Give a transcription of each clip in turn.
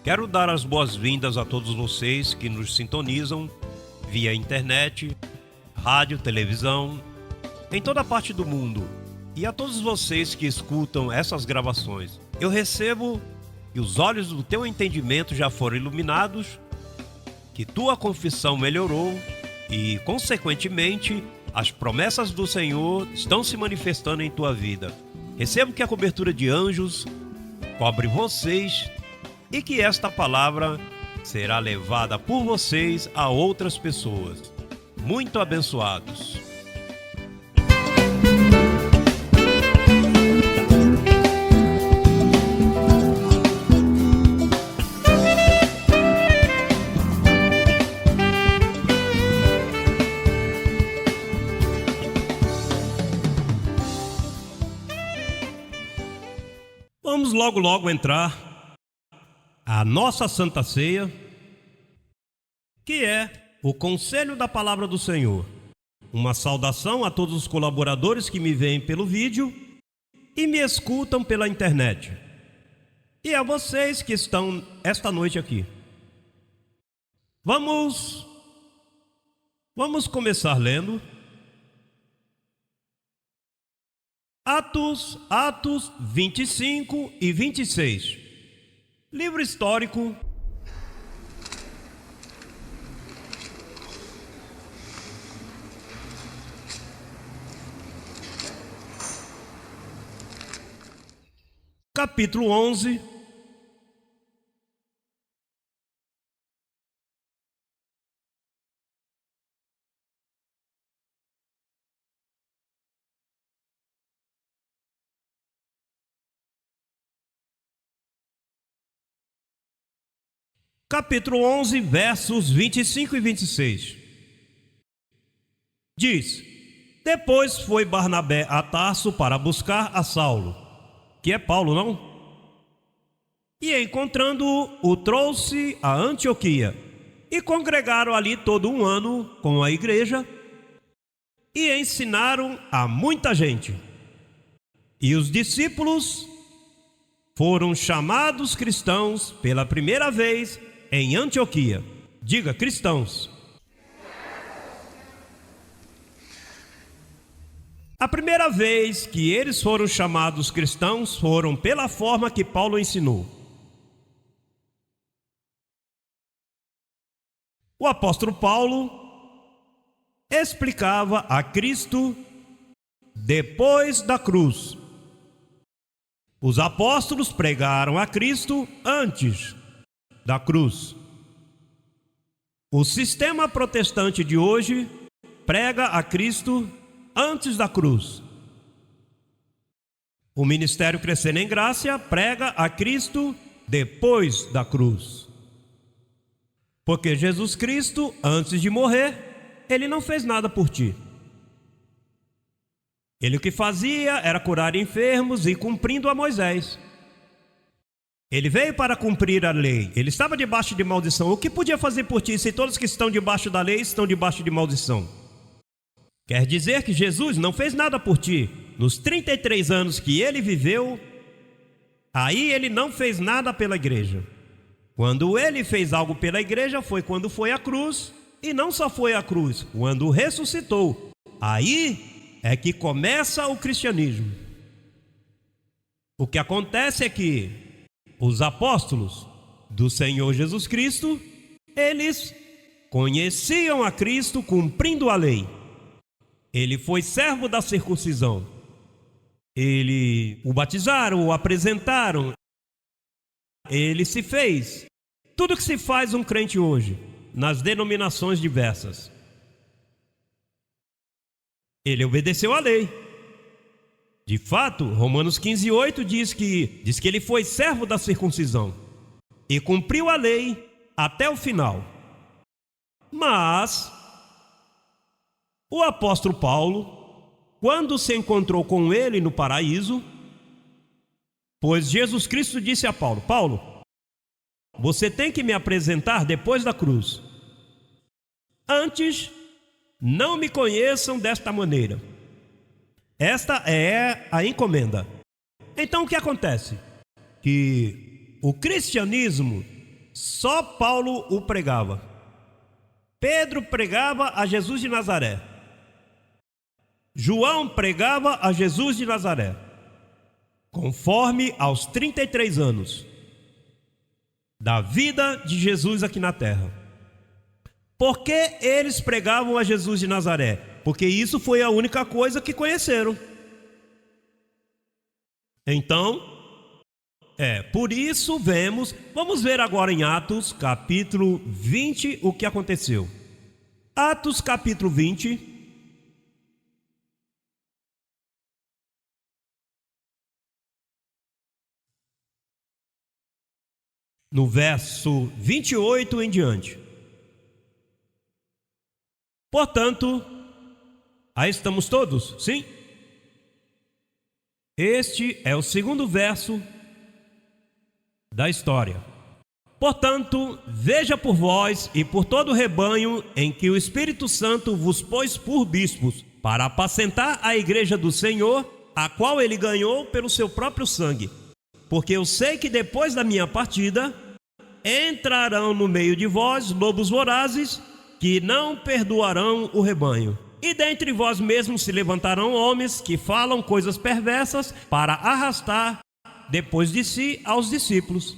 Quero dar as boas-vindas a todos vocês que nos sintonizam via internet, rádio, televisão, em toda parte do mundo, e a todos vocês que escutam essas gravações. Eu recebo que os olhos do teu entendimento já foram iluminados, que tua confissão melhorou e, consequentemente, as promessas do Senhor estão se manifestando em tua vida. Recebo que a cobertura de anjos cobre vocês e que esta palavra será levada por vocês a outras pessoas. Muito abençoados. Vamos logo entrar a nossa Santa Ceia, que é o Conselho da Palavra do Senhor. Uma saudação a todos os colaboradores que me veem pelo vídeo e me escutam pela internet. E a vocês que estão esta noite aqui. Vamos começar lendo Atos 25 e 26. Livro histórico. Capítulo 11. Capítulo 11, versos 25 e 26. Diz: Depois foi Barnabé a Tarso para buscar a Saulo, que é Paulo, não? E encontrando-o, o trouxe a Antioquia, e congregaram ali todo um ano com a igreja, e ensinaram a muita gente. E os discípulos foram chamados cristãos pela primeira vez em Antioquia. Diga, cristãos. A primeira vez que eles foram chamados cristãos foram pela forma que Paulo ensinou. O apóstolo Paulo explicava a Cristo depois da cruz. Os apóstolos pregaram a Cristo antes da cruz. O sistema protestante de hoje prega a Cristo antes da cruz. O Ministério Crescendo em Graça prega a Cristo depois da cruz. Porque Jesus Cristo, antes de morrer, ele não fez nada por ti. Ele o que fazia era curar enfermos e cumprindo a Moisés. Ele veio para cumprir a lei. Ele estava debaixo de maldição. O que podia fazer por ti se todos que estão debaixo da lei estão debaixo de maldição? Quer dizer que Jesus não fez nada por ti. Nos 33 anos que ele viveu, aí ele não fez nada pela igreja. Quando ele fez algo pela igreja foi quando foi à cruz. E não só foi à cruz, quando ressuscitou. Aí é que começa o cristianismo. O que acontece é que os apóstolos do Senhor Jesus Cristo, eles conheciam a Cristo cumprindo a lei. Ele foi servo da circuncisão. Ele o batizaram, o apresentaram. Ele se fez tudo que se faz um crente hoje, nas denominações diversas. Ele obedeceu à lei. De fato, Romanos 15:8 diz que ele foi servo da circuncisão e cumpriu a lei até o final. Mas o apóstolo Paulo, quando se encontrou com ele no paraíso, pois Jesus Cristo disse a Paulo: Paulo, você tem que me apresentar depois da cruz. Antes, não me conheçam desta maneira. Esta é a encomenda. Então o que acontece? Que o cristianismo Só Paulo o pregava. Pedro pregava a Jesus de Nazaré. João pregava a Jesus de Nazaré, conforme aos 33 anos da vida de Jesus aqui na terra. Por que eles pregavam a Jesus de Nazaré? Porque isso foi a única coisa que conheceram. Então, por isso vamos ver agora em Atos capítulo 20 o que aconteceu. Atos capítulo 20. No verso 28 em diante. Portanto, aí estamos todos, sim? Este é o segundo verso da história. Portanto, veja por vós e por todo o rebanho em que o Espírito Santo vos pôs por bispos, para apacentar a igreja do Senhor, a qual ele ganhou pelo seu próprio sangue. Porque eu sei que depois da minha partida, entrarão no meio de vós lobos vorazes, que não perdoarão o rebanho. E dentre vós mesmos se levantarão homens que falam coisas perversas para arrastar depois de si aos discípulos.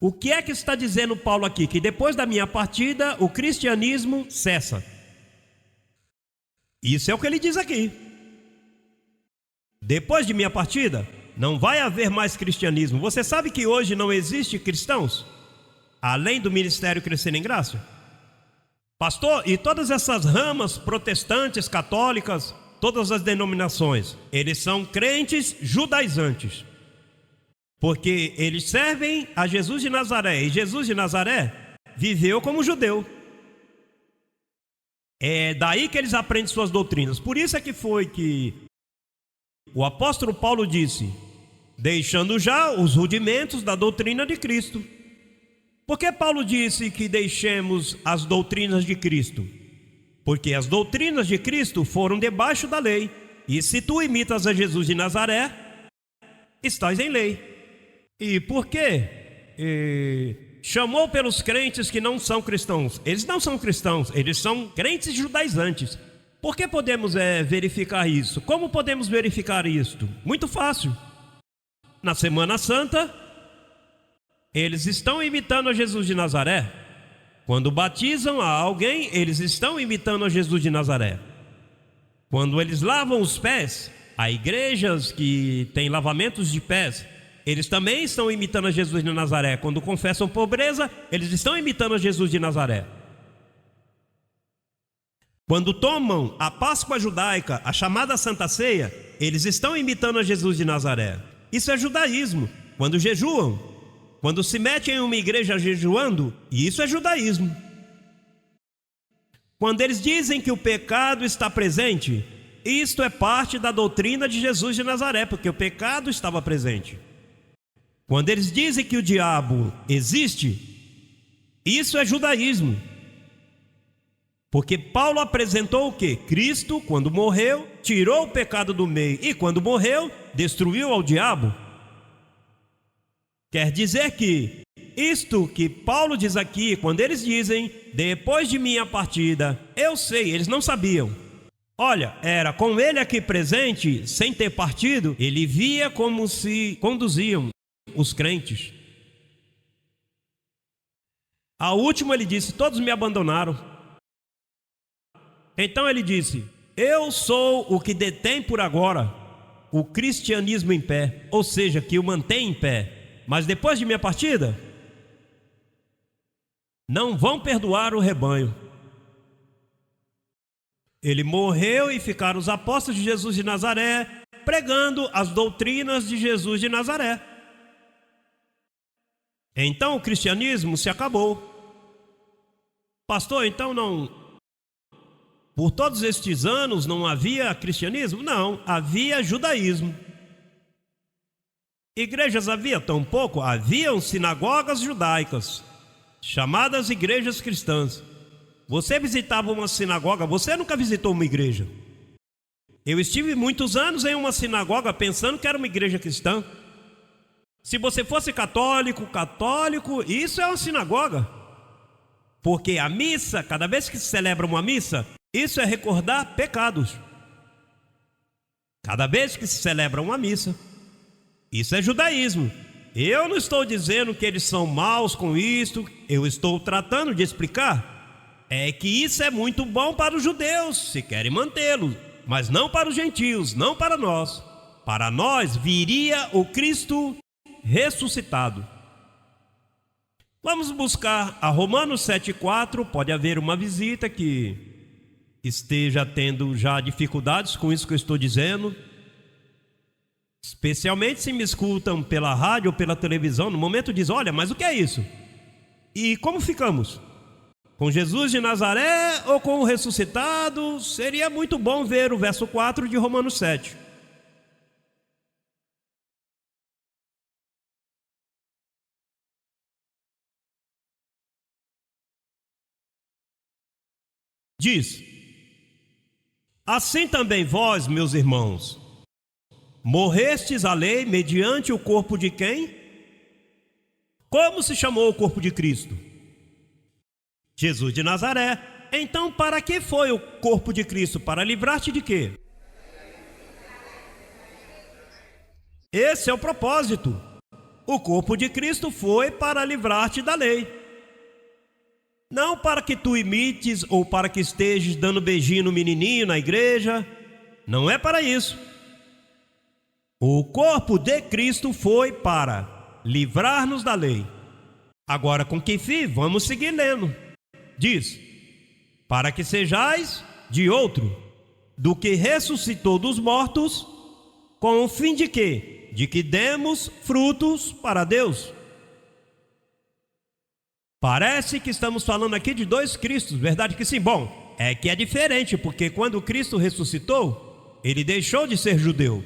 O que é que está dizendo Paulo aqui? Que depois da minha partida, o cristianismo cessa. Isso é o que ele diz aqui. Depois de minha partida, não vai haver mais cristianismo. Você sabe que hoje não existe cristãos? Além do ministério Crescendo em Graça? Pastor, e todas essas ramas protestantes, católicas, todas as denominações, eles são crentes judaizantes. Porque eles servem a Jesus de Nazaré. E Jesus de Nazaré viveu como judeu. É daí que eles aprendem suas doutrinas. Por isso é que foi que o apóstolo Paulo disse: deixando já os rudimentos da doutrina de Cristo. Por que Paulo disse que deixemos as doutrinas de Cristo? Porque as doutrinas de Cristo foram debaixo da lei. E se tu imitas a Jesus de Nazaré, estás em lei. E por quê? Chamou pelos crentes que não são cristãos. Eles não são cristãos, eles são crentes judaizantes. Por que podemos verificar isso? Como podemos verificar isto? Muito fácil. Na Semana Santa, eles estão imitando a Jesus de Nazaré. Quando batizam a alguém, eles estão imitando a Jesus de Nazaré. Quando eles lavam os pés, há igrejas que têm lavamentos de pés, eles também estão imitando a Jesus de Nazaré. Quando confessam pobreza, eles estão imitando a Jesus de Nazaré. Quando tomam a Páscoa judaica, a chamada Santa Ceia, eles estão imitando a Jesus de Nazaré. Isso é judaísmo. Quando jejuam, quando se metem em uma igreja jejuando, isso é judaísmo. Quando eles dizem que o pecado está presente, isto é parte da doutrina de Jesus de Nazaré, porque o pecado estava presente. Quando eles dizem que o diabo existe, isso é judaísmo. Porque Paulo apresentou o quê? Cristo, quando morreu, tirou o pecado do meio e quando morreu, destruiu ao diabo. Quer dizer que isto que Paulo diz aqui, quando eles dizem, depois de minha partida, eu sei, eles não sabiam. Olha, era com ele aqui presente, sem ter partido, ele via como se conduziam os crentes. A última ele disse, todos me abandonaram. Então ele disse, eu sou o que detém por agora o cristianismo em pé, ou seja, que o mantém em pé. Mas depois de minha partida, não vão perdoar o rebanho. Ele morreu e ficaram os apóstolos de Jesus de Nazaré pregando as doutrinas de Jesus de Nazaré. Então o cristianismo se acabou. Pastor, então não... Por todos estes anos não havia cristianismo? Não, havia judaísmo. Igrejas havia tão pouco? Haviam sinagogas judaicas, chamadas igrejas cristãs. Você visitava uma sinagoga, você nunca visitou uma igreja. Eu estive muitos anos em uma sinagoga pensando que era uma igreja cristã. Se você fosse católico, isso é uma sinagoga. Porque a missa, cada vez que se celebra uma missa, isso é recordar pecados. Cada vez que se celebra uma missa, isso é judaísmo. Eu não estou dizendo que eles são maus com isso, eu estou tratando de explicar. É que isso é muito bom para os judeus, se querem mantê-lo, mas não para os gentios, não para nós. Para nós viria o Cristo ressuscitado. Vamos buscar a Romanos 7,4. Pode haver uma visita que esteja tendo já dificuldades com isso que eu estou dizendo, especialmente se me escutam pela rádio ou pela televisão. No momento diz: olha, mas o que é isso? E como ficamos? Com Jesus de Nazaré ou com o ressuscitado? Seria muito bom ver o verso 4 de Romanos 7. Diz: assim também vós, meus irmãos, morrestes à lei mediante o corpo de quem? Como se chamou o corpo de Cristo? Jesus de Nazaré. Então, para que foi o corpo de Cristo? Para livrar-te de quê? Esse é o propósito. O corpo de Cristo foi para livrar-te da lei. Não para que tu imites ou para que estejas dando beijinho no menininho na igreja. Não é para isso. O corpo de Cristo foi para livrar-nos da lei. Agora, com que fim? Vamos seguir lendo. Diz: para que sejais de outro, do que ressuscitou dos mortos, com o fim de quê? De que demos frutos para Deus. Parece que estamos falando aqui de dois Cristos, verdade que sim? Bom, é que é diferente, porque quando Cristo ressuscitou, ele deixou de ser judeu.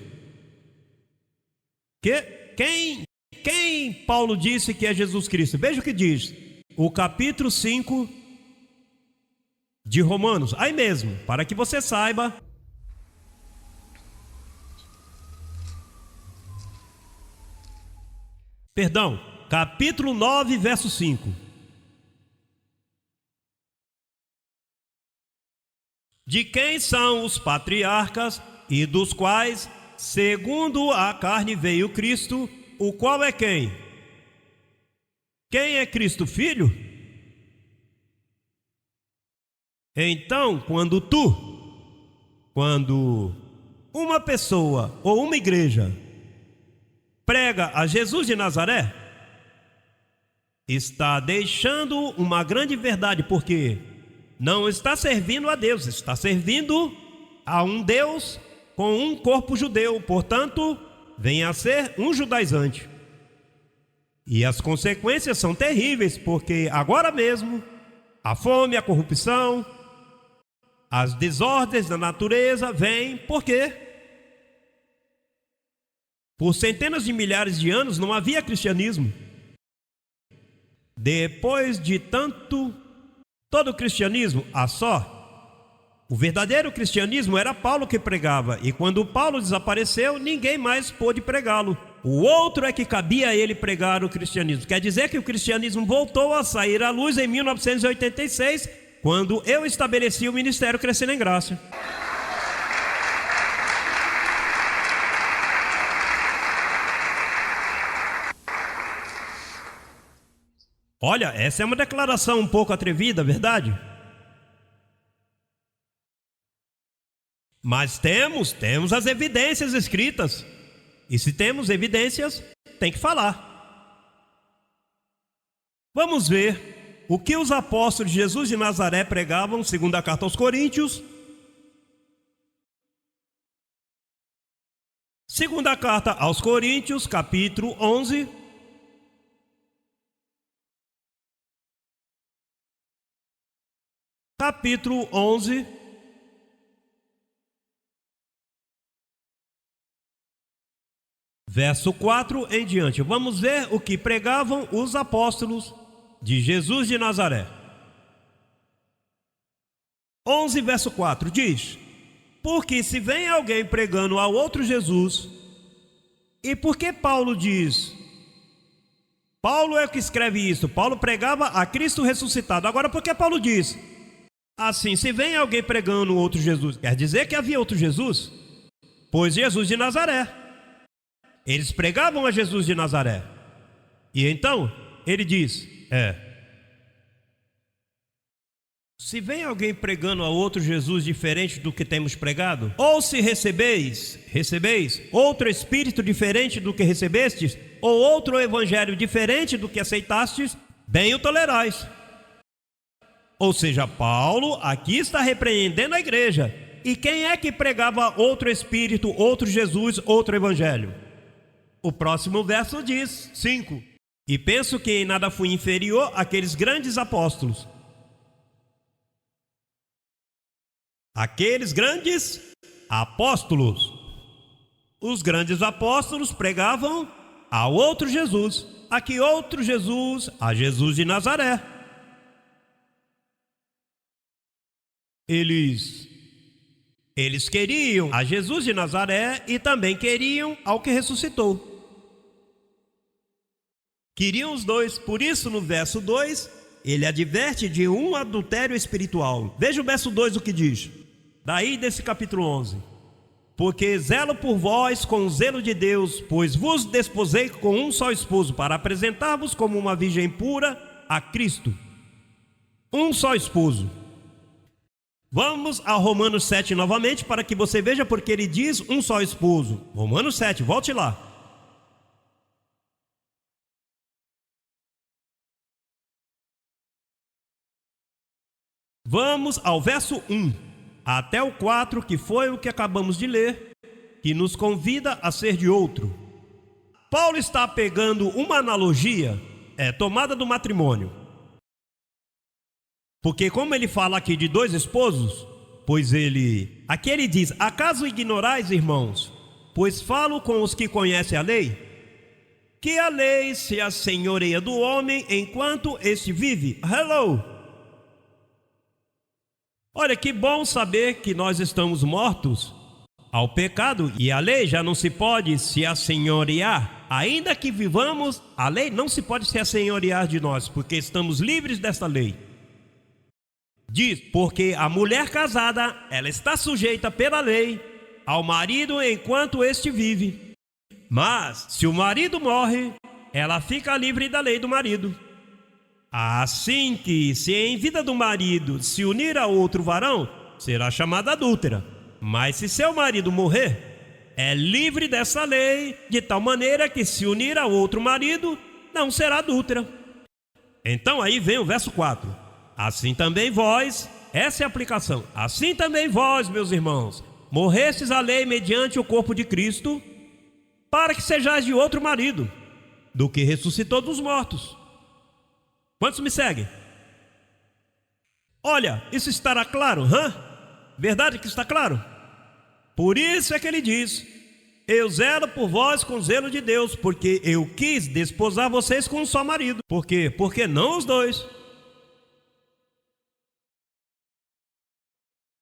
Quem Paulo disse que é Jesus Cristo? Veja o que diz o capítulo 5 de Romanos, aí mesmo, para que você saiba. Perdão, capítulo 9, verso 5. De quem são os patriarcas e dos quais, segundo a carne, veio Cristo, o qual é quem? Quem é Cristo, filho? Então, quando uma pessoa ou uma igreja prega a Jesus de Nazaré, está deixando uma grande verdade, porque não está servindo a Deus, está servindo a um Deus com um corpo judeu, portanto, vem a ser um judaizante. E as consequências são terríveis, porque agora mesmo a fome, a corrupção, as desordens da natureza vêm. Por quê? Por centenas de milhares de anos não havia cristianismo. Depois de todo o cristianismo, o verdadeiro cristianismo era Paulo que pregava, e quando Paulo desapareceu, ninguém mais pôde pregá-lo. O outro é que cabia a ele pregar o cristianismo. Quer dizer que o cristianismo voltou a sair à luz em 1986, quando eu estabeleci o Ministério Crescendo em Graça. Olha, essa é uma declaração um pouco atrevida, verdade? Mas temos as evidências escritas. E se temos evidências, tem que falar. Vamos ver o que os apóstolos de Jesus de Nazaré pregavam, segundo a carta aos Coríntios. Segunda carta aos Coríntios, capítulo 11. Capítulo 11. Verso 4 em diante. Vamos ver o que pregavam os apóstolos de Jesus de Nazaré. 11, verso 4 diz: porque se vem alguém pregando a outro Jesus, e por que Paulo diz Paulo é o que escreve isso. Paulo pregava a Cristo ressuscitado. Agora, por que Paulo diz assim: se vem alguém pregando outro Jesus, quer dizer que havia outro Jesus? Pois Jesus de Nazaré. Eles pregavam a Jesus de Nazaré. E então, ele diz: se vem alguém pregando a outro Jesus diferente do que temos pregado, ou se recebeis outro espírito diferente do que recebestes, ou outro evangelho diferente do que aceitastes, bem o tolerais. Ou seja, Paulo aqui está repreendendo a igreja. E quem é que pregava outro espírito, outro Jesus, outro evangelho? O próximo verso diz, 5: e penso que em nada fui inferior àqueles grandes apóstolos. Aqueles grandes apóstolos. Os grandes apóstolos pregavam a outro Jesus. A que outro Jesus? A Jesus de Nazaré. Eles queriam a Jesus de Nazaré e também queriam ao que ressuscitou. Queriam os dois. Por isso, no verso 2, ele adverte de um adultério espiritual. Veja o verso 2 o que diz. Daí desse capítulo 11: porque zelo por vós com o zelo de Deus, pois vos desposei com um só esposo, para apresentar-vos como uma virgem pura a Cristo. Um só esposo. Vamos a Romanos 7 novamente, para que você veja porque ele diz um só esposo. Romanos 7, volte lá. Vamos ao verso 1 até o 4, que foi o que acabamos de ler, que nos convida a ser de outro. Paulo está pegando uma analogia, tomada do matrimônio. Porque como ele fala aqui de dois esposos, aqui ele diz: acaso ignorais, irmãos, pois falo com os que conhecem a lei, que a lei se assenhoreia do homem enquanto este vive. Hello! Olha, que bom saber que nós estamos mortos ao pecado e a lei já não se pode se assenhorear. Ainda que vivamos, a lei não se pode se assenhorear de nós, porque estamos livres desta lei. Diz: porque a mulher casada, ela está sujeita pela lei ao marido enquanto este vive. Mas se o marido morre, ela fica livre da lei do marido. Assim que, se em vida do marido se unir a outro varão, será chamada adúltera. Mas se seu marido morrer, é livre dessa lei, de tal maneira que se unir a outro marido, não será adúltera. Então aí vem o verso 4. Assim também vós, essa é a aplicação. Assim também vós, meus irmãos, morrestes à lei mediante o corpo de Cristo, para que sejais de outro marido, do que ressuscitou dos mortos. Quantos me seguem? Olha, isso estará claro, Verdade que está claro? Por isso é que ele diz: eu zelo por vós com zelo de Deus, porque eu quis desposar vocês com um só marido. Por quê? Porque não os dois.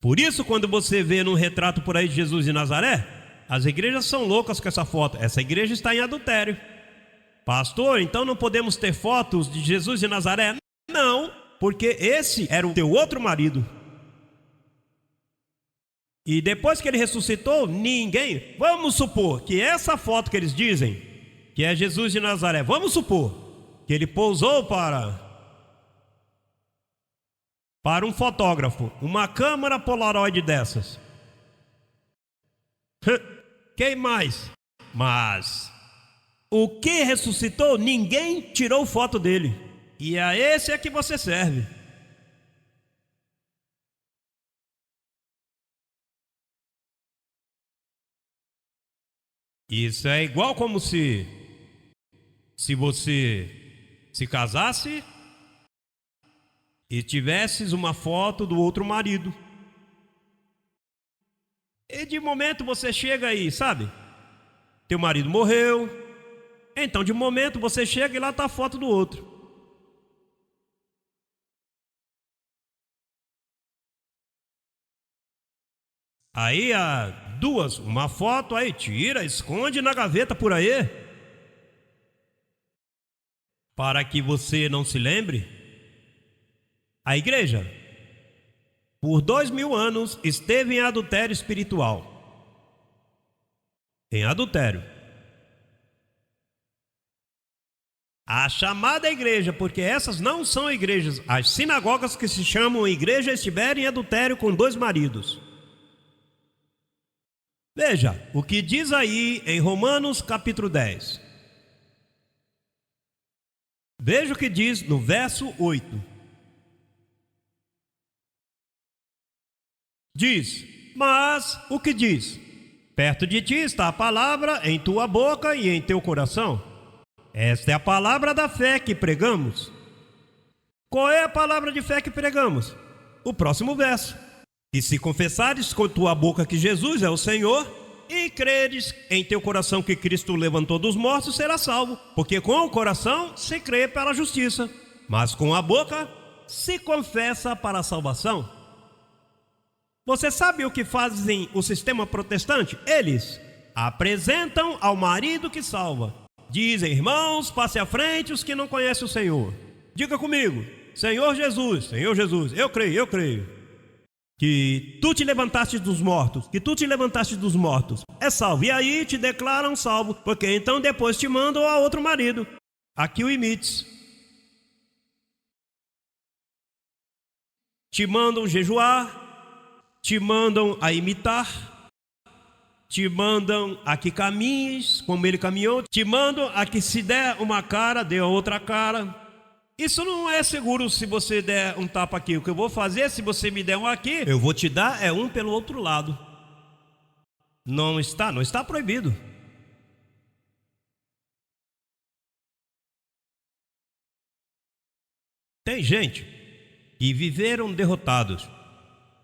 Por isso, quando você vê num retrato por aí de Jesus de Nazaré, as igrejas são loucas com essa foto. Essa igreja está em adultério. Pastor, então não podemos ter fotos de Jesus de Nazaré? Não, porque esse era o teu outro marido. E depois que ele ressuscitou, ninguém... Vamos supor que essa foto que eles dizem que é Jesus de Nazaré, vamos supor que ele pousou para um fotógrafo, uma câmera Polaroid dessas. Quem mais? Mas o que ressuscitou, ninguém tirou foto dele. E a esse é que você serve. Isso é igual como se você se casasse e tivesses uma foto do outro marido. E de momento você chega aí, sabe? Teu marido morreu. Então de momento você chega e lá está a foto do outro. Aí há duas, uma foto aí, tira, esconde na gaveta por aí. Para que você não se lembre, a igreja, por 2000 anos, esteve em adultério espiritual. Em adultério. A chamada igreja, porque essas não são igrejas, as sinagogas que se chamam igreja estiveram em adultério com 2 maridos. Veja o que diz aí em Romanos capítulo 10. Veja o que diz no verso 8. Diz, mas o que diz? Perto de ti está a palavra em tua boca e em teu coração. Esta é a palavra da fé que pregamos. Qual é a palavra de fé que pregamos? O próximo verso. E se confessares com tua boca que Jesus é o Senhor, e creres em teu coração que Cristo levantou dos mortos, serás salvo. Porque com o coração se crê para a justiça, mas com a boca se confessa para a salvação. Você sabe o que fazem o sistema protestante? Eles apresentam ao marido que salva. Dizem, irmãos, passe à frente os que não conhecem o Senhor. Diga comigo, Senhor Jesus, eu creio, que tu te levantaste dos mortos, é salvo. E aí te declaram salvo, porque então depois te mandam a outro marido. Aqui o imites. Te mandam jejuar, te mandam a imitar, te mandam a que caminhes como ele caminhou, te mandam a que se der uma cara, dê a outra cara. Isso não é seguro se você der um tapa aqui. O que eu vou fazer, se você me der um aqui, eu vou te dar um pelo outro lado. Não está proibido. Tem gente que viveram derrotados.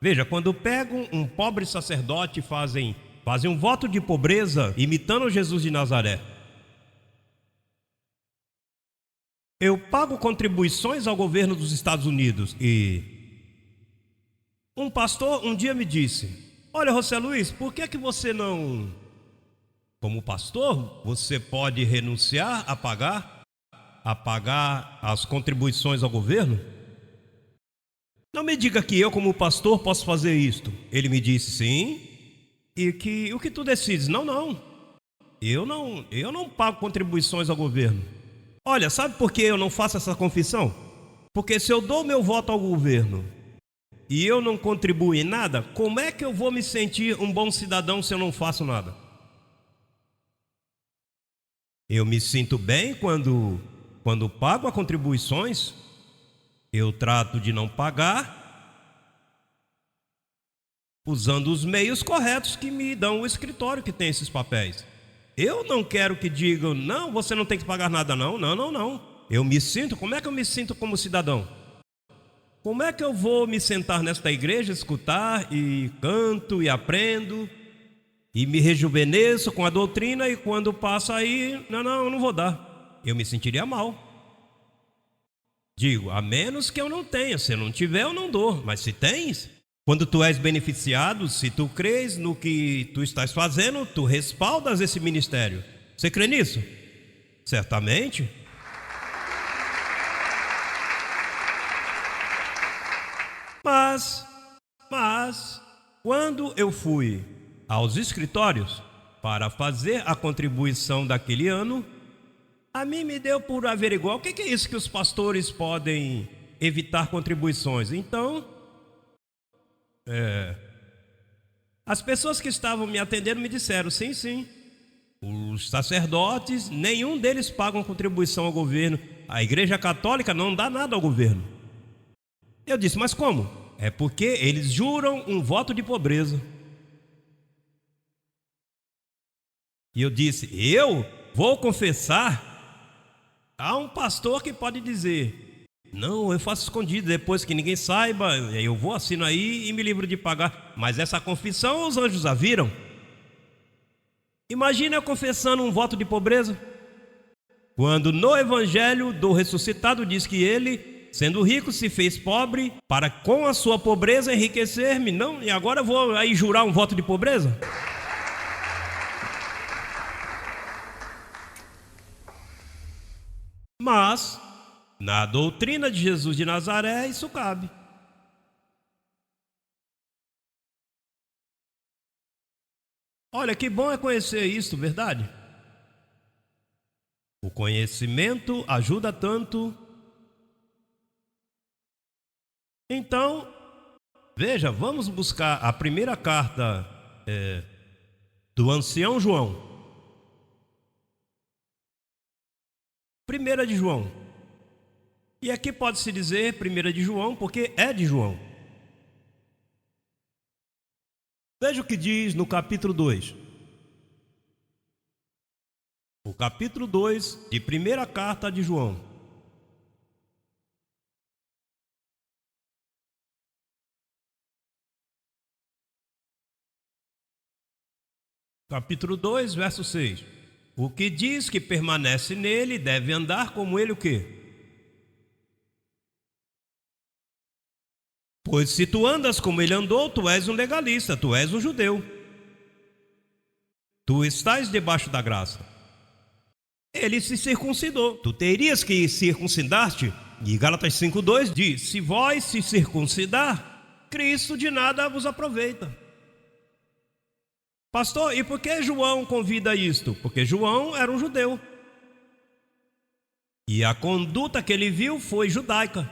Veja, quando pegam um pobre sacerdote e fazem um voto de pobreza imitando Jesus de Nazaré. Eu pago contribuições ao governo dos Estados Unidos e um pastor um dia me disse, olha, José Luiz, por que você não, como pastor, você pode renunciar a pagar as contribuições ao governo? Não me diga que eu como pastor posso fazer isto. Ele me disse sim. E que o que tu decides? Não. Eu não pago contribuições ao governo. Olha, sabe por que eu não faço essa confissão? Porque se eu dou meu voto ao governo e eu não contribuo em nada, como é que eu vou me sentir um bom cidadão se eu não faço nada? Eu me sinto bem quando pago as contribuições. Eu trato de não pagar usando os meios corretos que me dão o escritório que tem esses papéis. Eu não quero que digam, não, você não tem que pagar nada, não. Como é que eu me sinto como cidadão? Como é que eu vou me sentar nesta igreja, escutar e canto e aprendo e me rejuvenesço com a doutrina e quando passa aí, eu não vou dar. Eu me sentiria mal. Digo, a menos que eu não tenha, se eu não tiver eu não dou, mas se tens... Quando tu és beneficiado, se tu crês no que tu estás fazendo, tu respaldas esse ministério. Você crê nisso? Certamente. Mas, quando eu fui aos escritórios para fazer a contribuição daquele ano, a mim me deu por averiguar o que é isso que os pastores podem evitar contribuições. Então... as pessoas que estavam me atendendo me disseram, sim, os sacerdotes, nenhum deles pagam contribuição ao governo. A igreja católica não dá nada ao governo. Eu disse, mas como? É porque eles juram um voto de pobreza. E eu disse, eu vou confessar? Há um pastor que pode dizer, não, eu faço escondido, depois que ninguém saiba, eu vou, assino aí e me livro de pagar. Mas essa confissão os anjos a viram. Imagina eu confessando um voto de pobreza, quando no evangelho do ressuscitado diz que ele, sendo rico, se fez pobre para com a sua pobreza enriquecer-me. Não, e agora eu vou aí jurar um voto de pobreza? Mas, na doutrina de Jesus de Nazaré, isso cabe. Olha, que bom é conhecer isso, verdade? O conhecimento ajuda tanto. Então, veja, vamos buscar a primeira carta do ancião João. Primeira de João. E aqui pode-se dizer primeira de João, porque é de João. Veja o que diz no capítulo 2. O capítulo 2 de primeira carta de João. Capítulo 2, verso 6. O que diz que permanece nele deve andar como ele o quê? Pois se tu andas como ele andou, tu és um legalista, tu és um judeu. Tu estás debaixo da graça. Ele se circuncidou. Tu terias que circuncidar-te. E Gálatas 5,2 diz: se vós se circuncidar, Cristo de nada vos aproveita. Pastor, e por que João convida isto? Porque João era um judeu. E a conduta que ele viu foi judaica.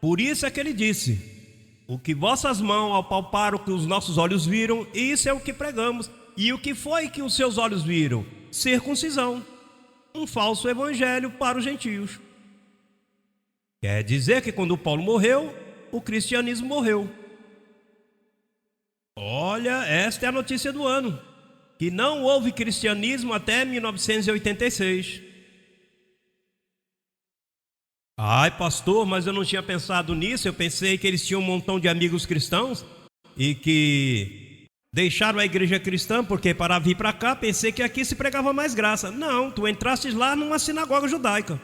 Por isso é que ele disse: o que vossas mãos apalparam, o que os nossos olhos viram, isso é o que pregamos. E o que foi que os seus olhos viram? Circuncisão. Um falso evangelho para os gentios. Quer dizer que quando Paulo morreu, o cristianismo morreu. Olha, esta é a notícia do ano. Que não houve cristianismo até 1986. Ai, pastor, mas eu não tinha pensado nisso. Eu pensei que eles tinham um montão de amigos cristãos e que deixaram a igreja cristã porque para vir para cá pensei que aqui se pregava mais graça. Não, tu entraste lá numa sinagoga judaica.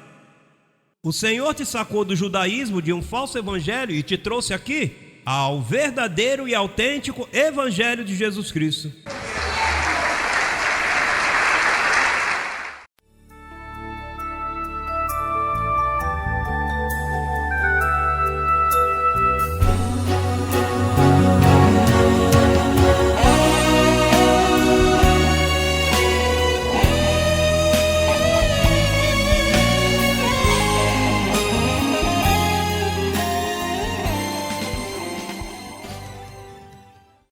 O Senhor te sacou do judaísmo, de um falso evangelho, e te trouxe aqui ao verdadeiro e autêntico evangelho de Jesus Cristo.